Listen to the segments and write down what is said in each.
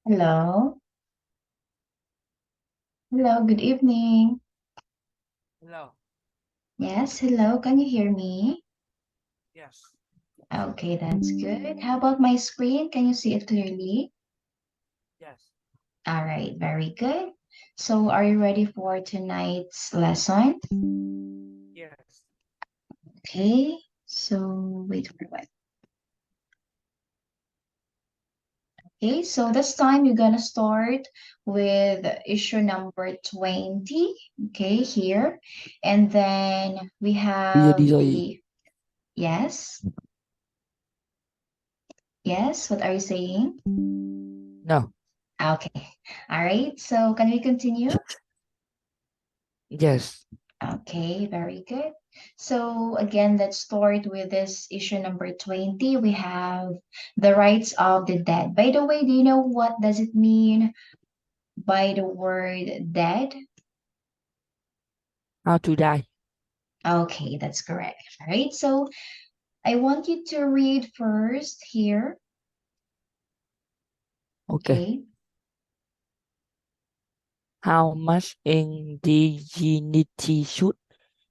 Hello. Hello, good evening. Hello. Yes, hello. Can you hear me? Yes. Okay, that's good. How about my screen? Can you see it clearly? Yes. All right, very good. So, are you ready for tonight's lesson? Yes. Okay, so wait for what? Okay, so this time you're gonna start with issue number 20. Okay, here. And then we Bây have đi rồi. the, yes, yes, what are you saying? No. Okay. All right. So can we continue? Yes. Okay, very good. So again, let's start with this issue number 20. We have the rights of the dead. By the way, do you know what does it mean by the word dead? How to die. Okay, that's correct. All right. So I want you to read first here. Okay. Okay. How much indigeneity should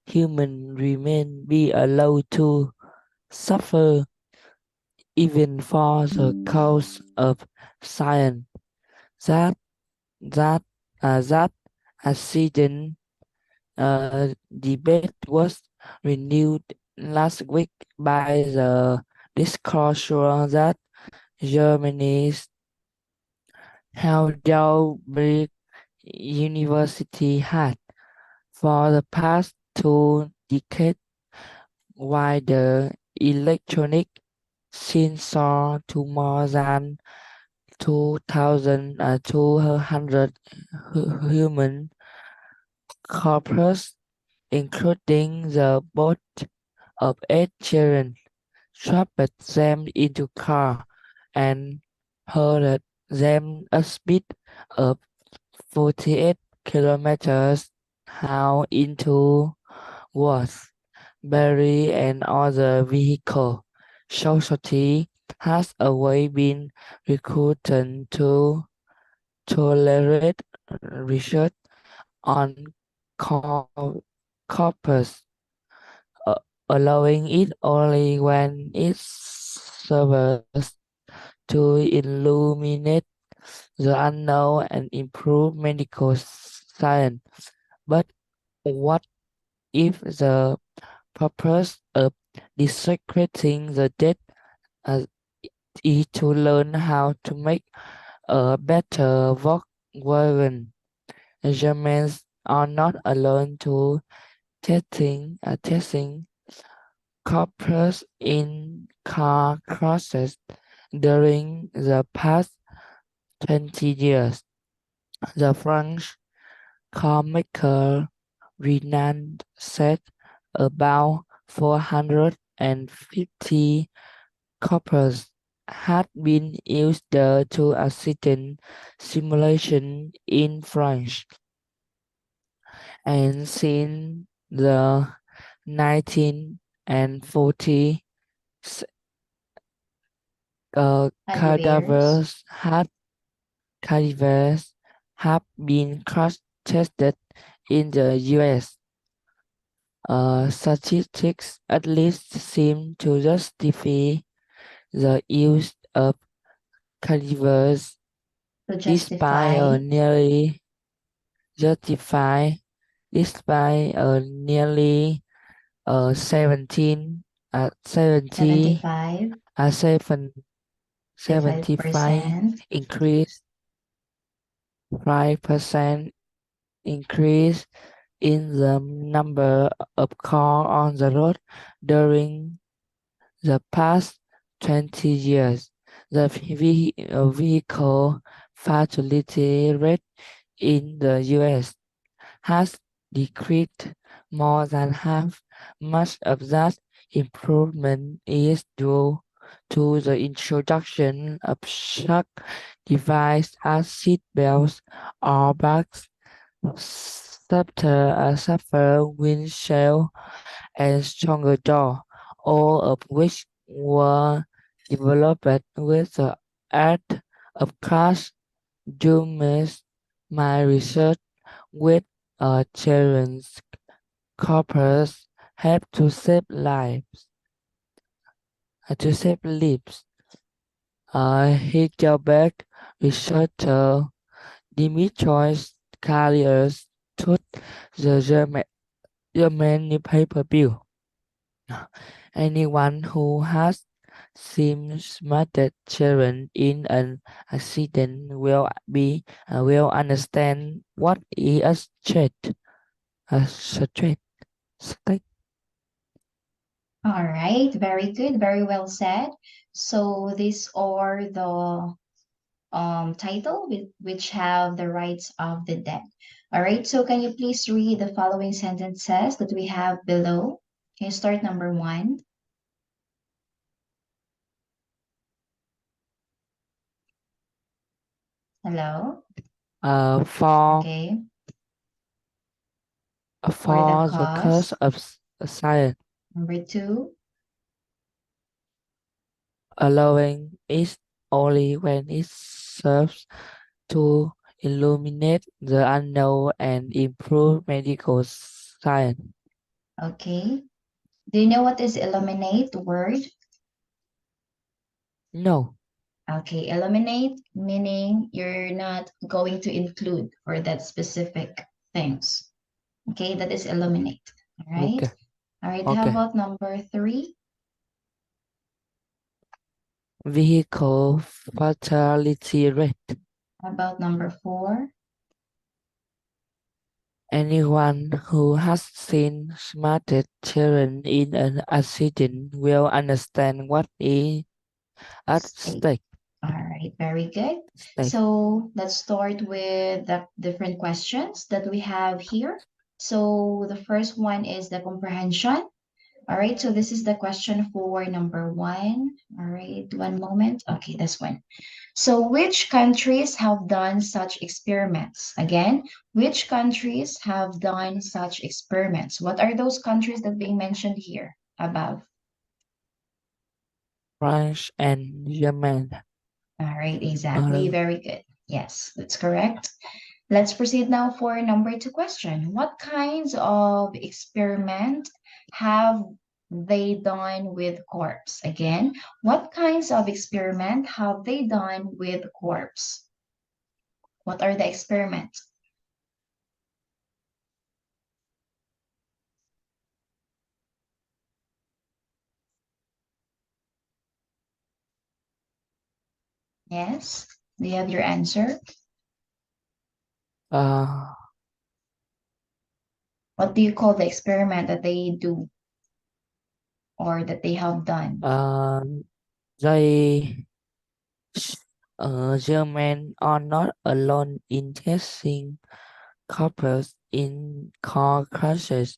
human remain be allowed to suffer even for the cause of science? That that that accident debate was renewed last week by the disclosure that Germany's Heidelberg University had, for the past 2 decades, wider electronic sensor to more than 2,200 human corpses, including the birth of 8 children, strapped them into car and hurled them a speed of 48 kilometers how into was Barry and other vehicle. Society has always been recruited to tolerate research on co- corpus, uh, allowing it only when it serves to illuminate the unknown and improve medical science. But what if the purpose of dissecting the dead uh, is to learn how to make a better wagon? Germans are not alone to testing corpus in car crashes during the past 20 years. The French carmaker Renan said about 450 coppers had been used to accident simulation in France, and since the 1940s, uh, Adverse. cadavers had cadavers have been crash tested in the US. Statistics at least seem to justify the use of cadavers To despite justify a nearly justify despite a nearly 17 70 75, 7 75 75%. increase 5% increase in the number of cars on the road during the past 20 years. The vehicle fatality rate in the US has decreased more than half. Much of that improvement is due to the introduction of shock devices as seat belts, airbags, softer windshield, and stronger door, all of which were developed with the art of crash You missed my research with children's corpus help to save lives. To save lives. Hitlerberg researcher Dimitrios Carriers took the German newspaper bill. Anyone who has seen smarted children in an accident will understand what is a straight. All right, very good, very well said. So these are the title which have the rights of the dead. All right, so can you please read the following sentences that we have below? Can you start number 1? Hello? For Okay. For the for the cause. cause of science, Number 2. allowing it only when it serves to illuminate the unknown and improve medical science. Okay. Do you know what is illuminate word? No. Okay, eliminate meaning you're not going to include for that specific things. Okay, that is eliminate. All right. Okay. All right, how Okay. about number 3? Vehicle fatality rate. How about number 4? Anyone who has seen smarted children in an accident will understand what is at State. stake. All right, very good. So let's start with the different questions that we have here. So the first one is the comprehension. All right, so this is the question for number 1. All right, one moment. Okay, this one. So which countries have done such experiments? Again, which countries have done such experiments? What are those countries that being mentioned here above? France and Yemen. All right, exactly. Uh, Very good. Yes, that's correct. Let's proceed now for number 2 question. What kinds of experiment have they done with corpse? Again, what kinds of experiment have they done with corpse? What are the experiments? Yes, do you have your answer? uh, What do you call the experiment that they do or that they have done? uh, they, German are not alone in testing couples in car crashes.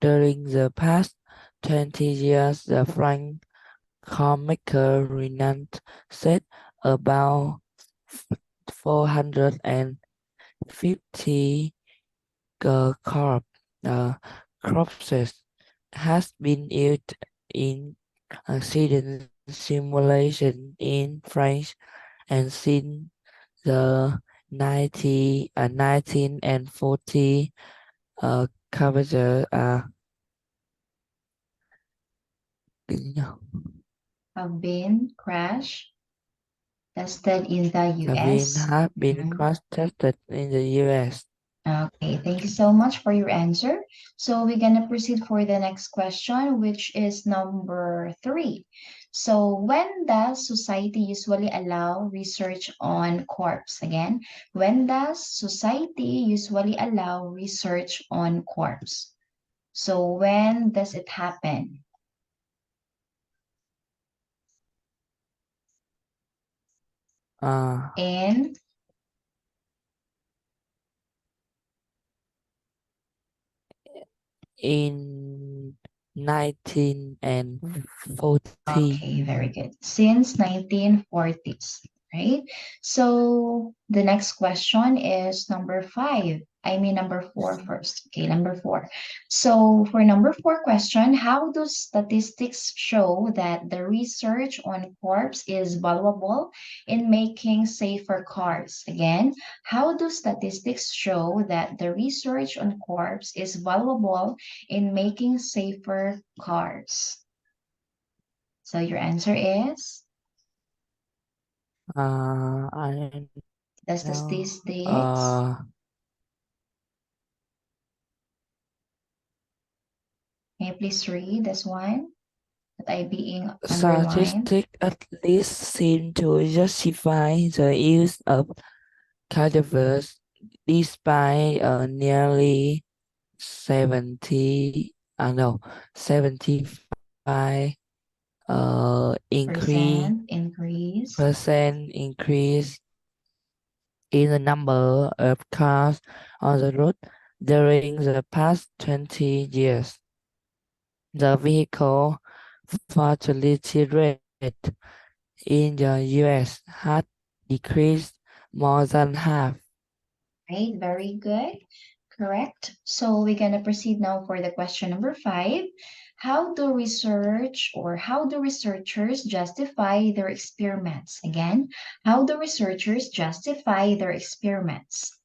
During the past 20 years, the French carmaker Renault said about 450 corp, corpses has been used in accident simulation in France, and since the 19 and 40 Cavalier Have been crash tested in the Kevin US? have been Mhm. crash tested in the US. Okay, thank you so much for your answer. So we're gonna proceed for the next question, which is number 3. So when does society usually allow research on corpse? Again, when does society usually allow research on corpse? So when does it happen? Uh, In in 19 and 40. Okay, very good. Since 1940s, right? So the next question is number 5. I mean number 4 first. Okay, number 4. So for number 4 question, how do statistics show that the research on corpse is valuable in making safer cars? Again, how do statistics show that the research on corpse is valuable in making safer cars? So your answer is I the know. statistics. Can you please read this one? That I being underlined. Statistics at least seem to justify the use of cadavers despite nearly 70, no, 75 Increase. percent increase in the number of cars on the road during the past 20 years. The vehicle fatality rate in the US had decreased more than half. Right, very good. Correct. So we're gonna proceed now for the question number 5. How do researchers justify their experiments? Again, how do researchers justify their experiments?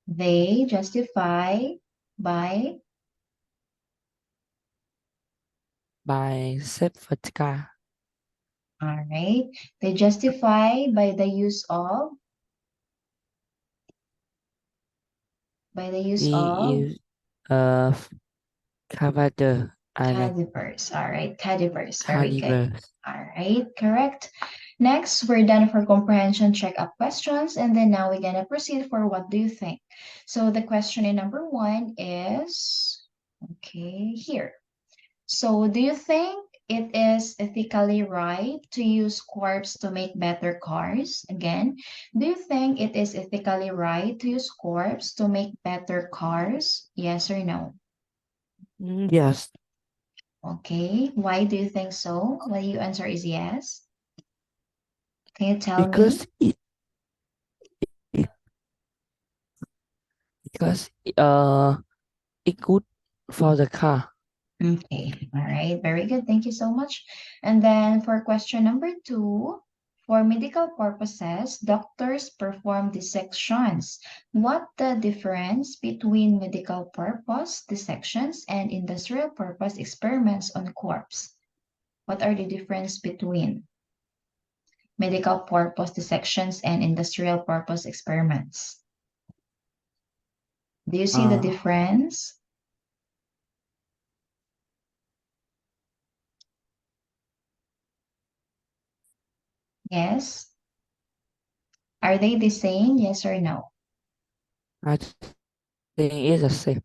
They justify by Septica. all right. They justify by the use of We use of cadaver. cadavers. All right, cadavers. Very good. Cadavers. All right, correct. Next, we're done for comprehension check-up questions, and then now we're gonna proceed for what do you think? So the question in number 1 is, okay, here. So do you think it is ethically right to use corpse to make better cars? Again, do you think it is ethically right to use corpse to make better cars? Yes or no? Yes, Okay, why do you think so? Well, your answer is yes. Can you tell me? because it because it good for the car. Okay, all right, very good. Thank you so much. And then for question number 2, for medical purposes, doctors perform dissections. What the difference between medical purpose dissections and industrial purpose experiments on corpse? What are the difference between medical purpose dissections and industrial purpose experiments? Do you see the Uh, difference? Yes. Are they the same? Yes or no? I think it's the same.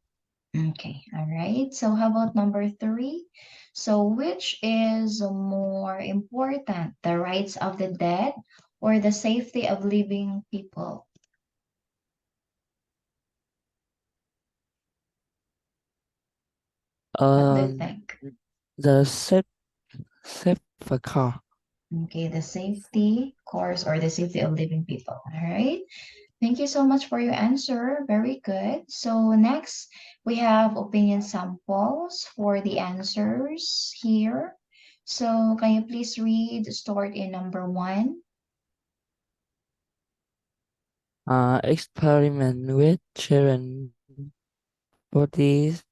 Okay, all right. So how about number 3? So which is more important, the rights of the dead or the safety of living people? What do you Um, think? the safer car. Okay, the safety course or the safety of living people. All right. Thank you so much for your answer. Very good. So next, we have opinion samples for the answers here. So can you please read start in number 1? Experiment with children bodies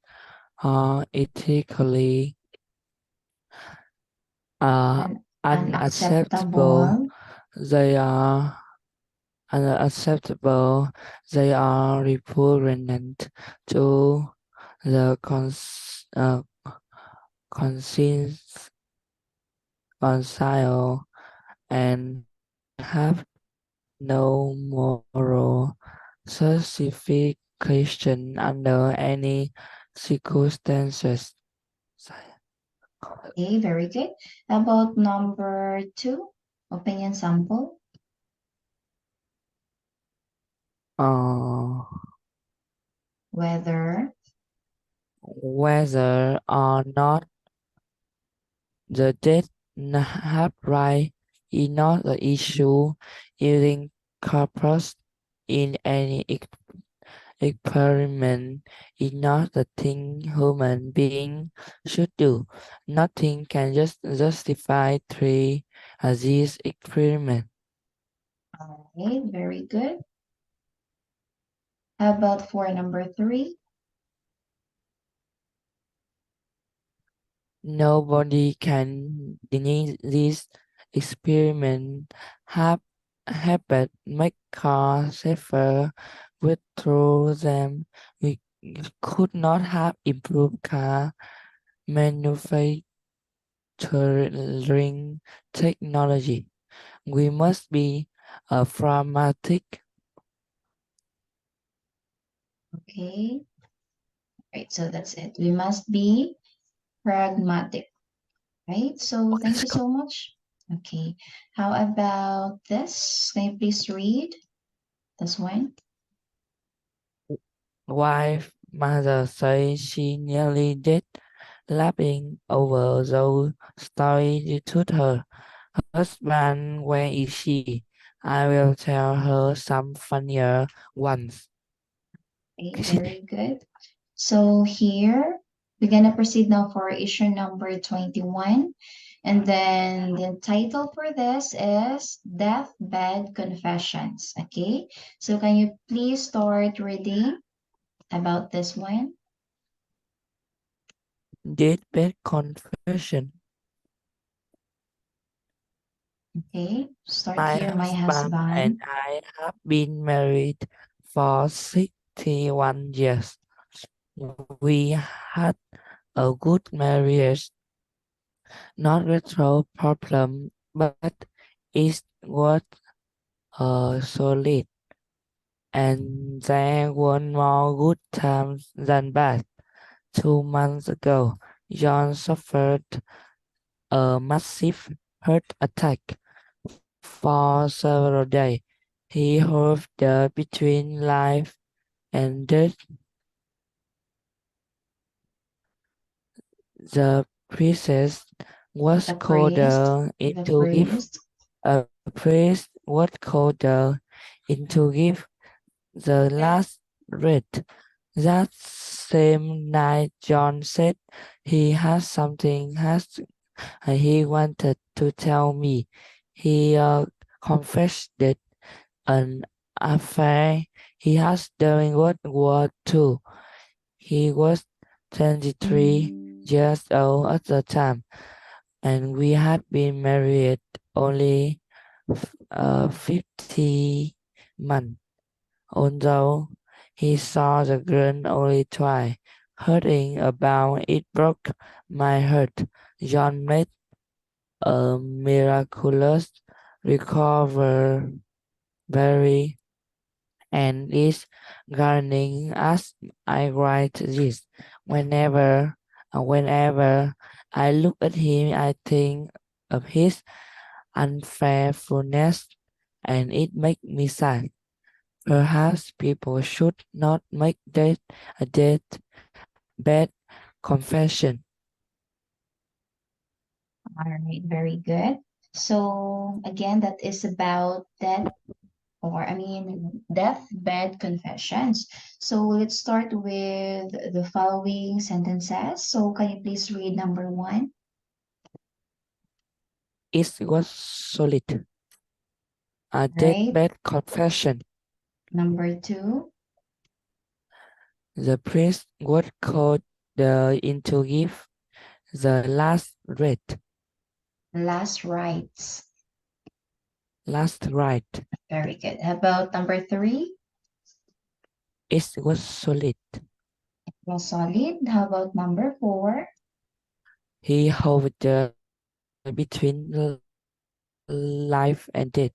are ethically unacceptable. Unacceptable. They are unacceptable. They are repugnant to the conscience, conscience and have no moral justification under any circumstances. Okay, very good. How about number 2? Opinion sample. Uh, Whether whether or not the dead have right is not the issue using corpus in any Experiment is not the thing human being should do. Nothing can just justify these experiments. All right, very good. How about for number 3? Nobody can deny this experiment have happened make cars safer without them. We could not have improved car manufacturing technology. We must be pragmatic. Okay. Right, so that's it. We must be pragmatic, right? So thank Let's you go. so much. Okay. How about this? Can you please read this one? Wife mother says she nearly dead, laughing over those stories you told her. Husband, where is she? I will tell her some funnier ones. Okay, very good. So here, we're gonna proceed now for issue number 21. And then the title for this is Deathbed Confessions. Okay, so can you please start reading about this one? Deathbed confession. Okay, start My here, my husband and husband. I have been married for 61 years. We had a good marriage, not without problem, but it was solid. And there were more good times than bad. 2 months ago, John suffered a massive heart attack. For several days, he hovered between life and death. The priest was The called priest, in the to give priest. a priest was called in to give the last rite. That same night, John said he had something he wanted to tell me. He confessed that an affair he has during World War II. He was 23 years old at the time, and we had been married only 50 months. Although he saw the girl only twice, hurting about it broke my heart. John made a miraculous recovery and is gardening as I write this. Whenever I look at him, I think of his unfaithfulness, and it makes me sad. Perhaps people should not make that a bad confession. All right, very good. So again, that is about deathbed confessions. So let's start with the following sentences. So can you please read number 1? It was solid. A Right. deathbed confession. Number 2, The priest was called in to give the last rite. last rites. Last rite. Very good. How about number 3? It was solid. Well, solid. How about number 4? He hovered between life and death.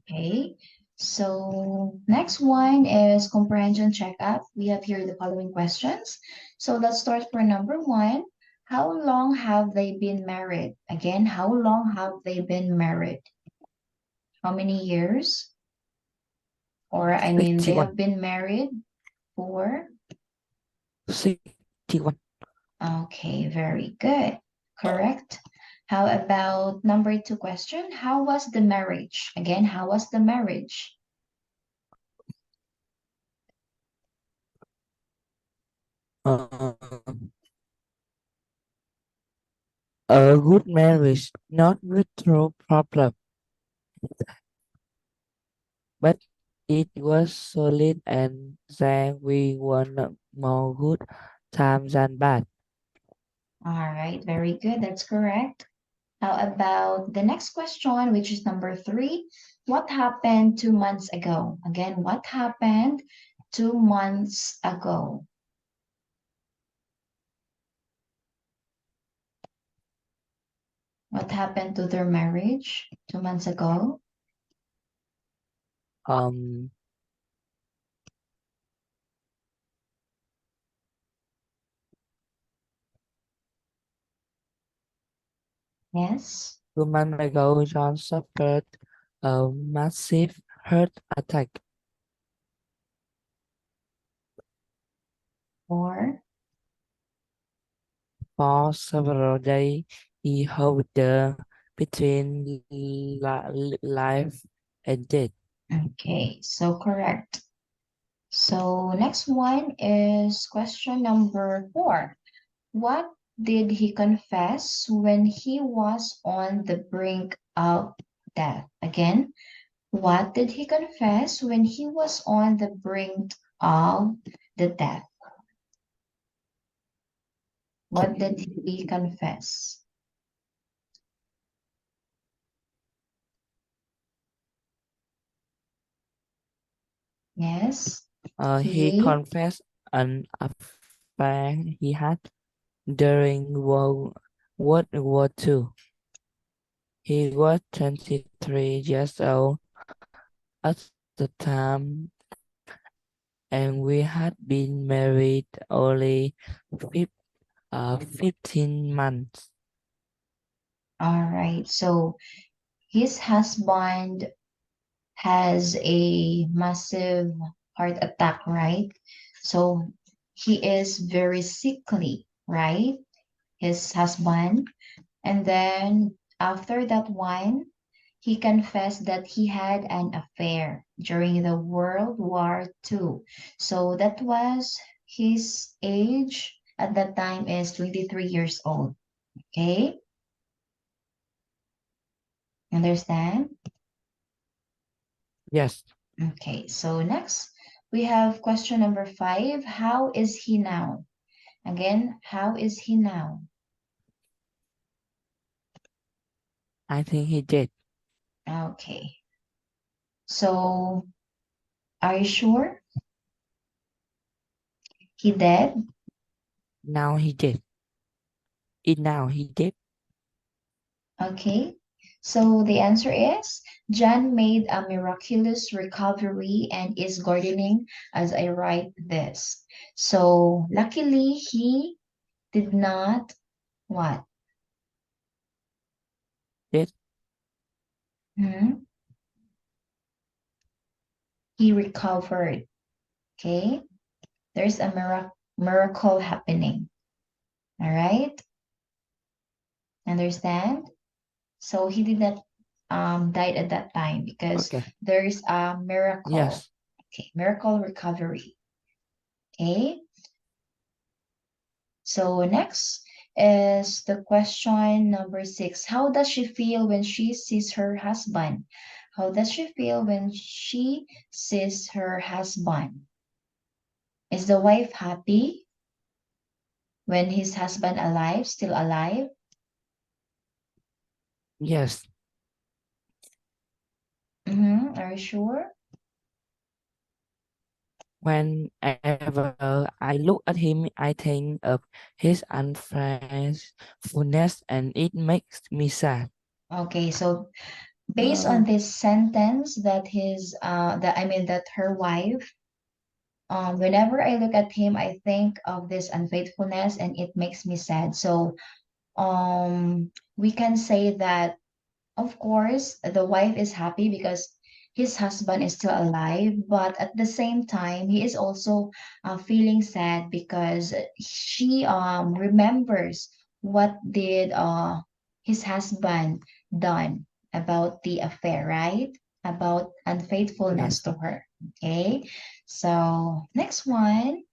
Okay. So next one is comprehension checkup. We have here the following questions. So let's start for number 1. How long have they been married? Again, how long have they been married? How many years? Or they 61. have been married for? 61. Okay, very good. Correct. How about number 2 question? How was the marriage? Again, how was the marriage? Uh, a good marriage, not without problem, but it was solid and then we won more good times than bad. All right, very good. That's correct. How about the next question, which is number 3? What happened 2 months ago? Again, what happened 2 months ago? What happened to their marriage 2 months ago? Um, Yes. 2 months ago, John suffered a massive heart attack. Or For several days, he hovered between life and death. okay, so correct. So next one is question number 4. What did he confess when he was on the brink of death? Again, what did he confess when he was on the brink of the death? What did he confess? Yes, He he, confessed an affair he had during World War II. He was 23 years old at the time, and we had been married only 15 months. all right. So his husband has a massive heart attack, right? So he is very sickly, right? His husband. And then after that one, he confessed that he had an affair during the World War II. So that was his age at that time is 23 years old. Okay? Understand? Yes, Okay, so next we have question number 5. How is he now? Again, how is he now? I think he did. Okay, so are you sure he did? Now he did. Now he did. Okay, so the answer is John made a miraculous recovery and is gardening as I write this. So luckily he did not what? Did. Hmm? He recovered. Okay, there's a miracle happening. All right, understand? So he did not died at that time because Okay. there's a miracle. Yes. Okay, miracle recovery. Okay. So next is the question number 6. How does she feel when she sees her husband? How does she feel when she sees her husband? Is the wife happy when his husband alive, still alive? Yes. Are you sure? Whenever I look at him, I think of his unfaithfulness and it makes me sad. Okay, so based on this sentence that that her wife, whenever I look at him, I think of this unfaithfulness and it makes me sad. So we can say that of course the wife is happy because his husband is still alive, but at the same time he is also feeling sad because she remembers what did his husband done about the affair, right? About unfaithfulness Yes. to her. Okay, so next one.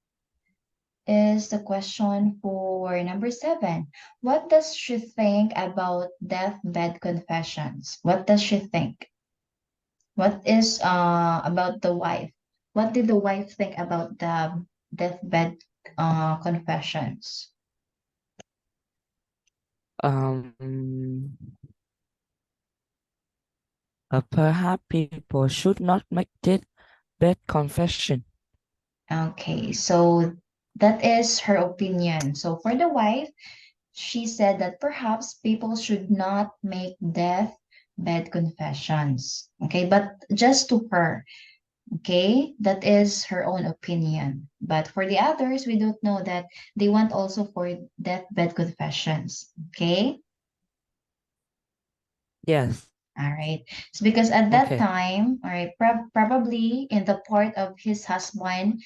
is the question for number 7. What does she think about deathbed confessions? What does she think? What is about the wife? What did the wife think about the deathbed confessions? Perhaps people should not make deathbed confession. Okay, so that is her opinion. So for the wife, she said that perhaps people should not make deathbed confessions. Okay, but just to her. Okay, that is her own opinion. But for the others, we don't know that they want also for deathbed confessions. Okay, Yes. all right. So because at that Okay. time, all right, probably in the part of his husband,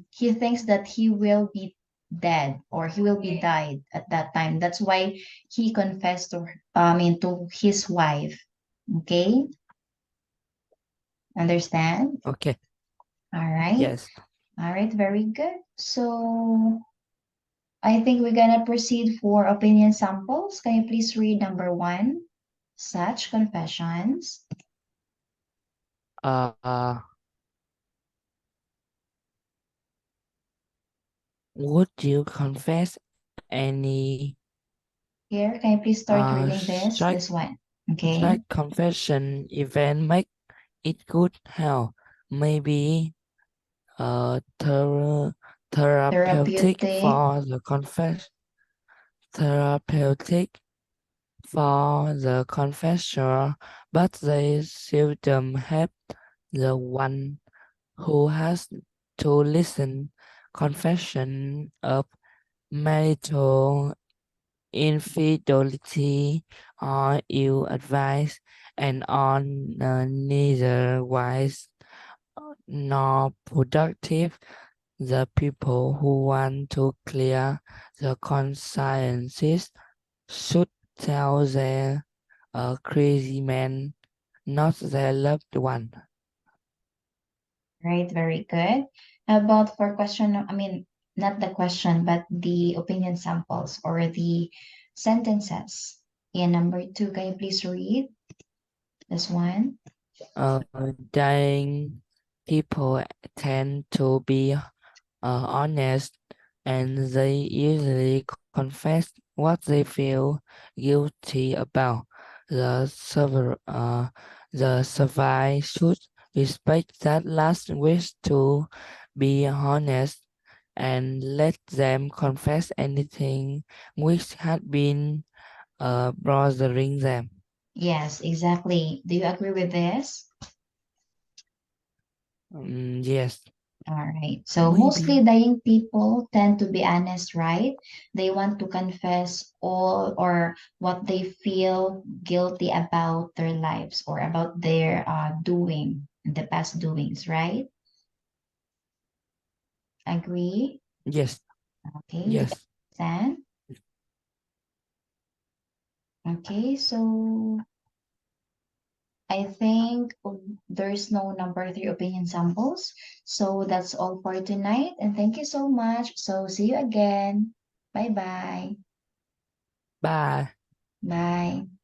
he thinks that he will be dead or he will be died at that time. That's why he confessed to, to his wife. Okay, understand? Okay. All right. Yes. All right, very good. So I think we're gonna proceed for opinion samples. Can you please read number 1? Such confessions. Uh, would you confess any Here, can you please start reading this? strike This one. Okay. confession event make it good help? Maybe thera therapeutic Therapeutic. for the therapeutic for the confessor, but they seldom help the one who has to listen. Confession of marital infidelity or ill advice and on neither wise nor productive. The people who want to clear the consciences should tell their crazy man, not their loved one. Right, very good. How about for question, not the question, but the opinion samples or the sentences. In number 2, can you please read this one? Uh, Dying people tend to be honest, and they usually confess what they feel guilty about. The survivor should respect that last wish to be honest and let them confess anything which had been bothering them. Yes, exactly. Do you agree with this? Yes, All right. So mostly maybe. dying people tend to be honest, right? They want to confess all or what they feel guilty about their lives or about their doing, the past doings, right? Agree? Yes, Okay, do you yes. understand? Okay, so I think there's no number 3 opinion samples. So that's all for tonight. And thank you so much. So see you again. Bye-bye. Bye. Bye.